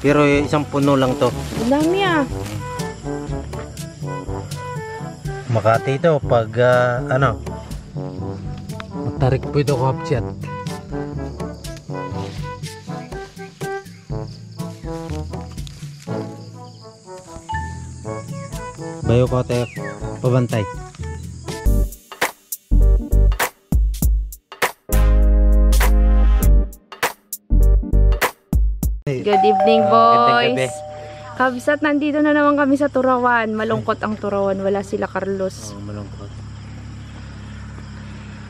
Pero isang puno lang to. Ang dami ah. Makati ito pag ano, matarik po ito kapsat. Bayo ko tayo pabantay. Good evening, boys. Gabi. Kabsat, nandito na naman kami sa Turawan. Malungkot ang Turawan. Wala sila Carlos. Malungkot.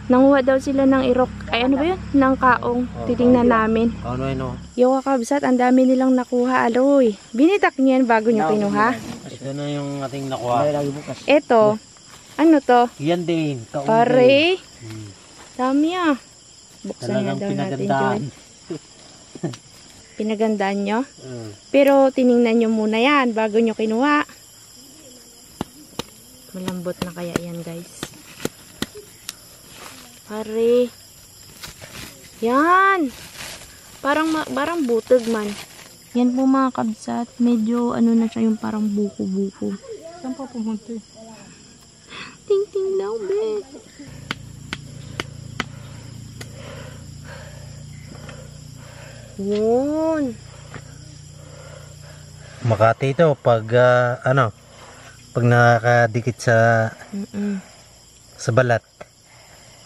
Nanguha daw sila ng irok. Ay, ano ba yun? Ng kaong. Titingnan namin. Ano? Yo, kabsat, ang dami nilang nakuha. Aloy. Binitak niyan bago nyo kinuha. Ito na yung ating nakuha. Ito. Ano to? Yan din. Kaong Pare. din. Dami ah. Buksan na Talagang daw natin, pinagandaan. Joy. Pinagandaan nyo? Pero tiningnan nyo muna yan bago nyo kinuha. Malambot na kaya yan, guys. Pare. Yan. Parang butog man. Yan po mga kabsat. Medyo ano na siya yung parang buko-buko. Saan pa pumunta? Ting-ting daw, be. Yun. Makati ito pag ano, pag nakakadikit sa sa balat.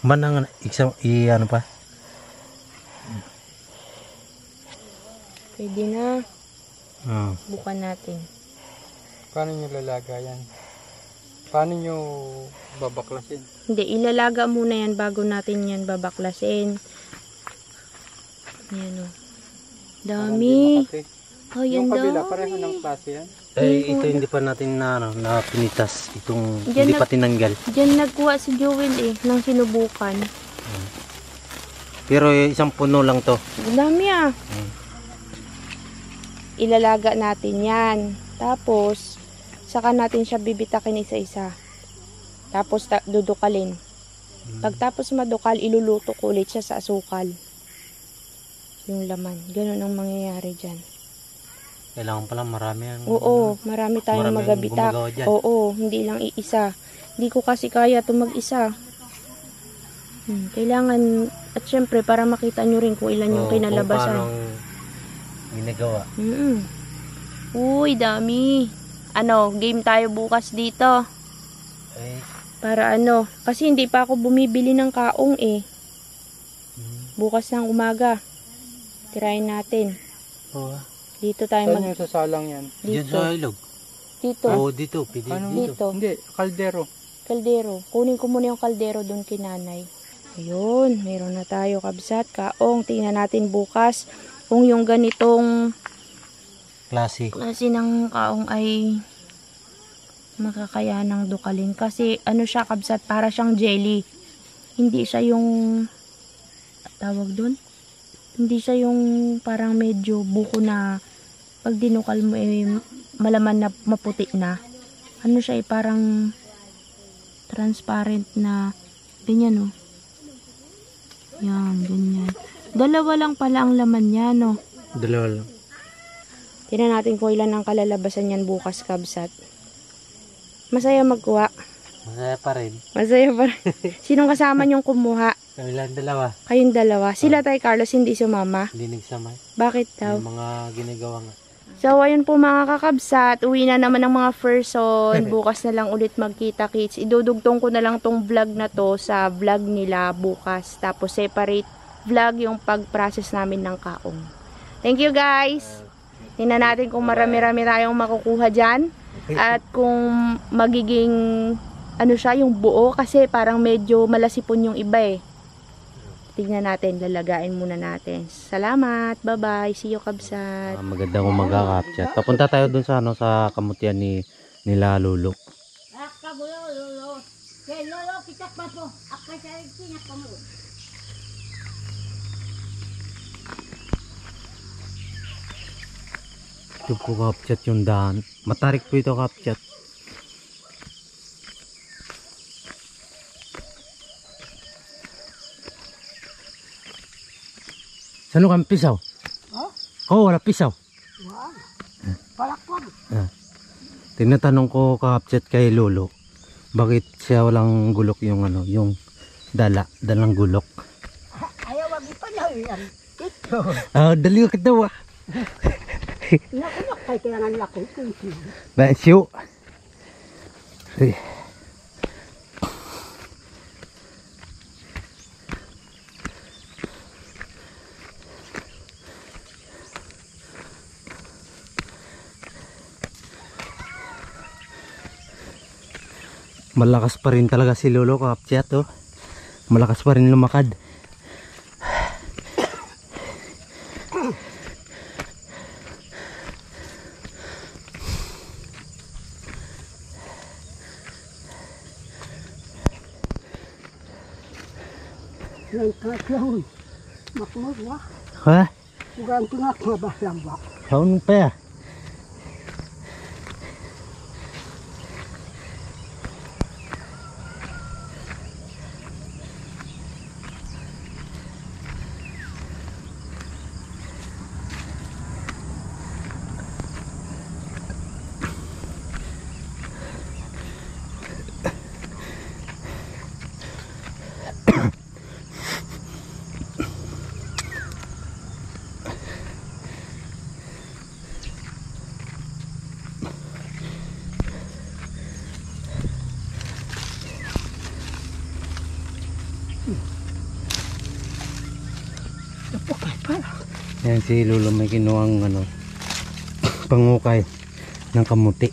Manang ano pa? Pwede na. Bukan natin. Paano nyo lalagayan? Paano nyo babaklasin? Hindi, ilalaga muna yan bago natin yan babaklasin. Yan o. Dami. Oh, yan yung kabila, dami. pareho ng klase yan? Ito hindi pa natin na pinitas. Itong Diyan hindi pa tinanggal. Diyan nagkuha si Joel nang sinubukan. Pero isang puno lang to. Ang dami ah. Ilalaga natin yan. Tapos, saka natin siya bibitakin isa-isa. Tapos, dudukalin. Pagtapos madukal, iluluto ko ulit siya sa asukal. Yung laman. Ganun ang mangyayari dyan. Kailangan pala marami yan. Oo, marami tayong Maraming magabitak. gumagawa dyan. Oo, hindi lang iisa. Hindi ko kasi kaya ito mag-isa. Kailangan, at syempre, para makita nyo rin kung ilan yung kinalabasan. Kung paano ginagawa. Uy, dami. Ano, game tayo bukas dito. Para ano, kasi hindi pa ako bumibili ng kaong eh. Bukas ng umaga. Tirayin natin. Dito tayo Saan yung sasalang yan? Diyan Dito. sa ilog. Dito. Oo, dito. Pwede Ano? Dito. Hindi, kaldero. Kaldero. Kunin ko muna yung kaldero doon kay nanay. Ayun, meron na tayo kabsat. Kaong, tingnan natin bukas kung yung ganitong klase ng kaong ay makakayanang dukalin. Kasi ano siya kabsat, para siyang jelly. Hindi siya yung tawag doon. Hindi siya yung parang medyo buko na pag dinukal mo eh, malaman na maputi na. Ano siya eh, parang transparent na ganyan oh. Yan, ganyan. Dalawa lang pala ang laman niya, no? Dalawa lang. Tingnan natin kung ilan ang kalalabasan yan bukas, kabsat. Masaya magkuha. Masaya pa rin. Masaya pa rin. Sinong kasama niyong kumuha? Kami lang dalawa. Kayong dalawa. Sila tayo, Carlos, hindi sumama. Hindi nagsama. Bakit daw? Yung mga ginagawa nga. So, ayun po mga kakabsat. Uwi na naman ng mga person. Bukas na lang ulit magkita-kits. Idudugtong ko na lang tong vlog na to sa vlog nila bukas. Tapos, separate vlog yung pag-process namin ng kaong. Thank you, guys. Tingnan natin kung marami-rami tayong makukuha dyan. At kung magiging, ano siya, yung buo. Kasi parang medyo malasipon yung iba eh. Tingnan natin, lalagain muna natin. Salamat, bye-bye, see you kabsat. Magandang umaga kapsat. Papunta tayo dun sa ano, sa kamutian nila Lolo. Ito po kapsat yung daan. Matarik po ito kapsat. Saan kang pisaw? Ha? Oh, wala pisaw. Wow. Palakwag. Tinatanong ko kapchat kay Lolo, bakit siya walang gulok yung ano, yung dalang gulok. Ayaw wag ipanaw yan. Ito. Dali ka daw. Nakunak kay kaya nga laki. Basyo. Malakas pa rin talaga si Lolo kapchat, oh. Malakas pa rin lumakad. Yan kaklawin. Makmur wah. Ha? Bukan tengah mabasang wah. Kaun pa ya? Yan si Lolo may kinuhang ano, pangukay ng kamuti.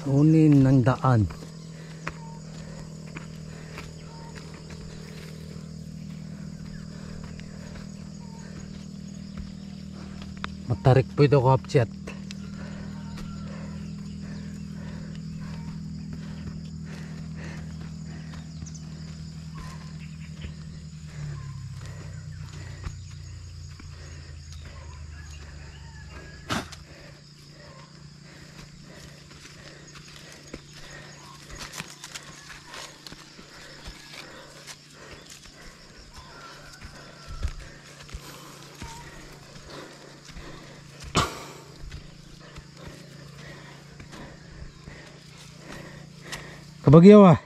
Unin ng daan. Matarik po ito kapchat. Kabagyaw ah.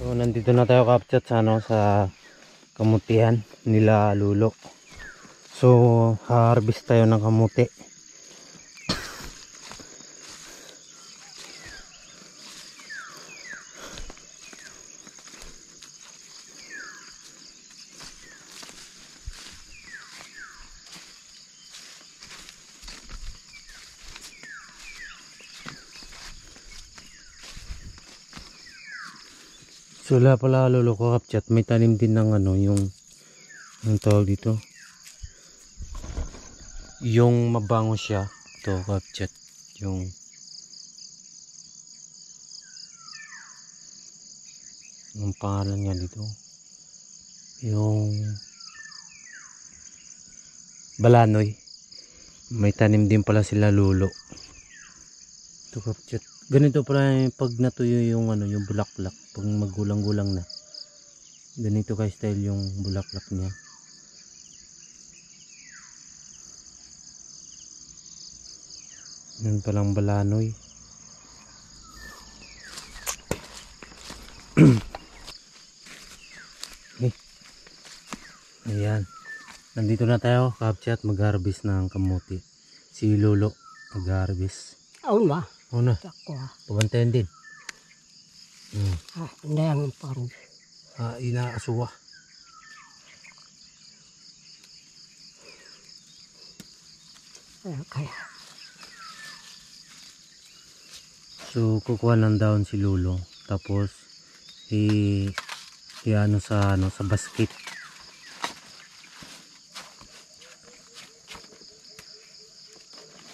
So nandito na tayo kapchat sa ano, sa kamutihan nila Lolo. So harvest tayo ng kamuti. So wala pala Lolo ko kapchat, may tanim din ng ano, yung tawag dito, yung mabango siya to kapchat, yung Ang pangalan niya dito. Yung balanoy. May tanim din pala sila lulo. Ito kapchat. Ganito pala pag natuyo yung ano, yung bulaklak. Pag magulang-gulang na. Ganito kay style yung bulaklak niya. Yan palang balanoy. Ayan. Nandito na tayo, kapchat, mag-harvest ng kamuti. Si Lolo, mag-harvest. Aun ba? Una, Ako ha. pabantayan din. Hindi ang parang. Inaasuwa. Kaya. So, kukuha ng daon si Lolo. Tapos, ano sa basket.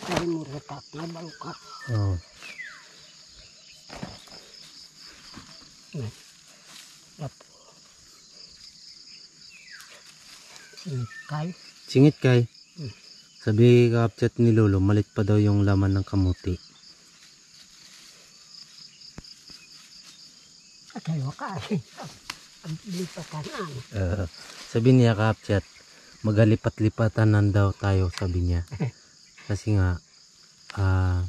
Kaya mo retak na balukat. Oh. Lapo. Sinikay. Singit kay. Sabi kapchat ni Lolo, malit pa daw yung laman ng kamuti. At ayaw ka eh. Ang lipatanan. Sabi niya kapchat, magalipat-lipatanan daw tayo, sabi niya. Kasi nga,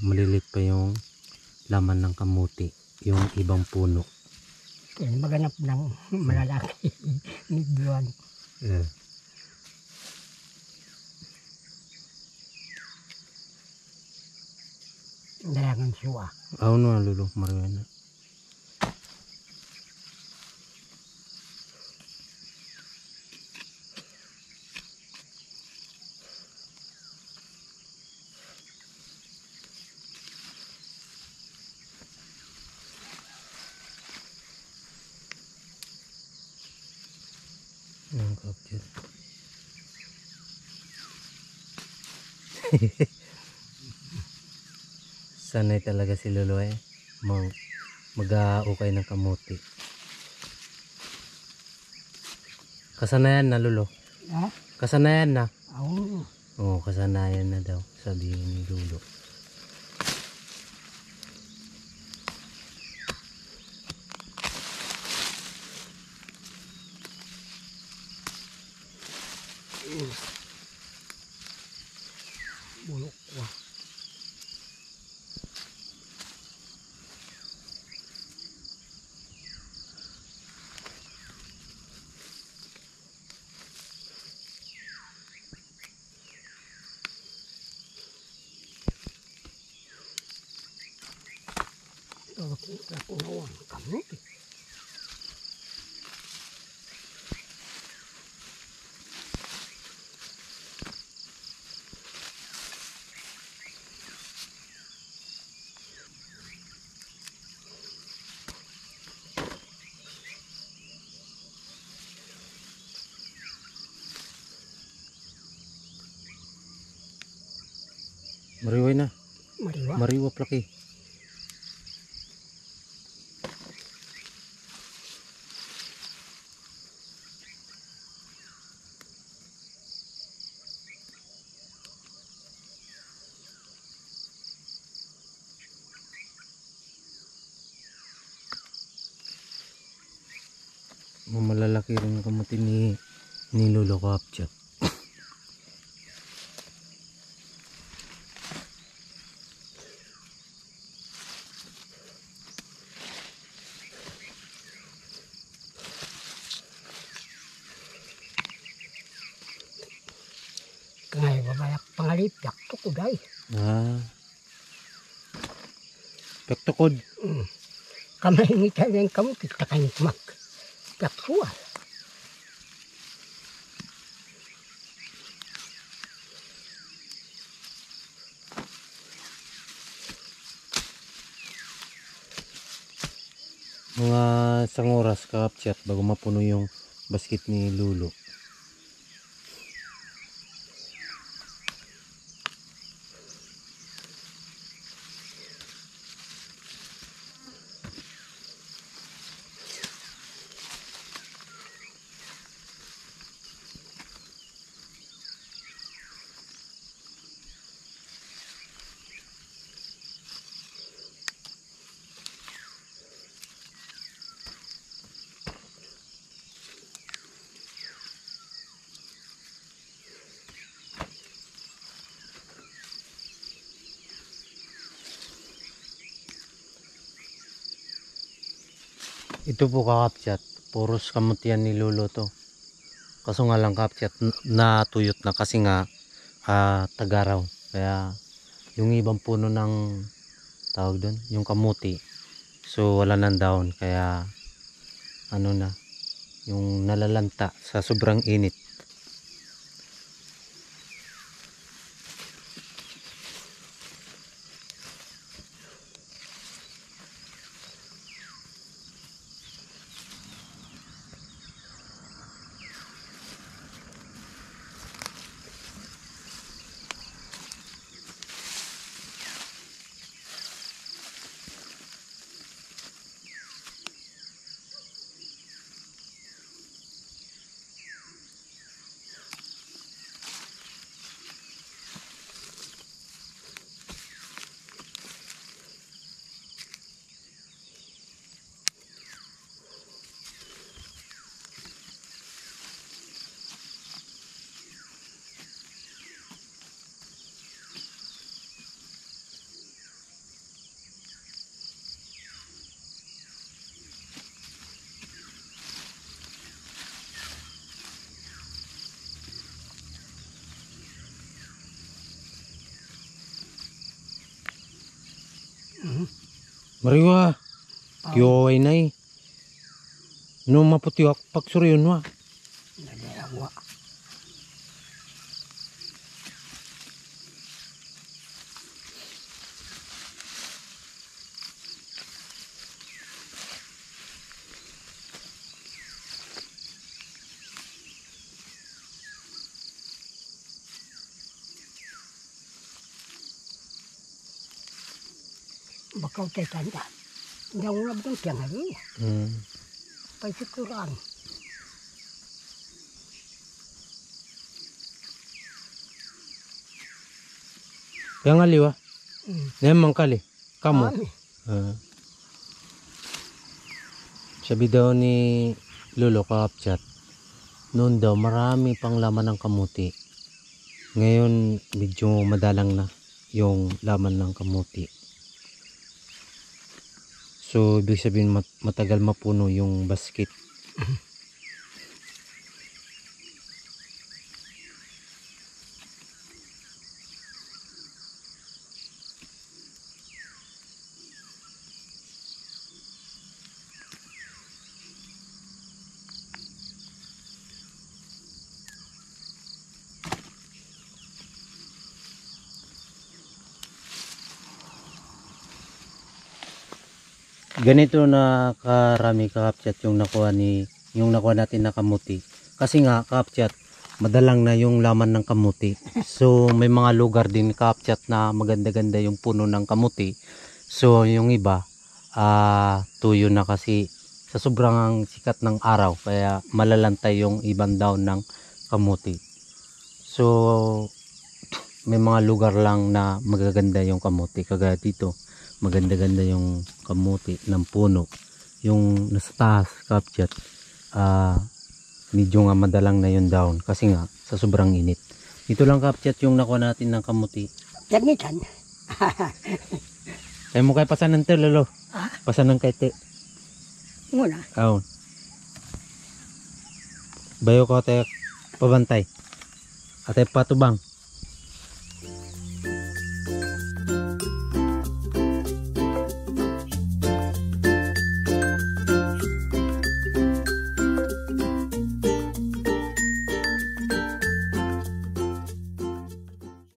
malilit pa yung laman ng kamuti, yung ibang puno. Kaya maganap ng malalaki. Midwan. Dalangan suwa. No, Lolo, Mariana. Ang kapchat. Sanay talaga si Lolo mag-aukay ng kamuti. Kasanayan na, Lolo. Ha? Kasanayan na. Oo. Oo, kasanayan na daw, sabi ni Lolo. Bulok ko. Tawag kita ko nawang kami. Mariway na. Mariwa. Mariwa plaki. Malalaki rin yung kamuti ni Lolo kapchat. Kaya babayak pangalipyak to ko day. Pektukod. Kamay ni tayo yung kamu kita kayo mak. Peksual. Mga isang oras kapchat bago mapuno yung basket ni Lolo. Ito po kakapchat, puros kamutian ni Lolo to. Kaso nga lang kapchat, natuyot na kasi nga tagaraw. Kaya yung ibang puno ng tawag doon, yung kamuti. So wala nang daon, kaya ano na, yung nalalanta sa sobrang init. Mariwa, kiwaway na eh. No maputi wak pagsuryon wa. Nagalawa. Bakaw tayo tanda. Hindi ako nabdang tiyang hari. Paisikuran. Yang aliwa, nemang kali, kamu. Kami. Sabi daw ni Lolo kakapchat, noon daw marami pang laman ng kamuti. Ngayon medyo madalang na yung laman ng kamuti. So ibig sabihin matagal mapuno yung basket. Ganito na karami kakapchat yung nakuha natin na kamuti. Kasi nga kakapchat, madalang na yung laman ng kamuti. So may mga lugar din kakapchat na maganda-ganda yung puno ng kamuti. So yung iba tuyo na kasi sa sobrang sikat ng araw, kaya malalantay yung ibang daon ng kamuti. So may mga lugar lang na magaganda yung kamuti, kagaya dito. Maganda-ganda yung kamuti ng puno. Yung nasa taas kapchat, medyo nga madalang na yung down kasi nga sa sobrang init. Ito lang kapchat yung nakuha natin ng kamuti. Ganitan. Kaya mo kay pasan ng te, Lolo. Pasan ng kay te. Muna. Aon. Bayo ko tayo pabantay. Atay patubang.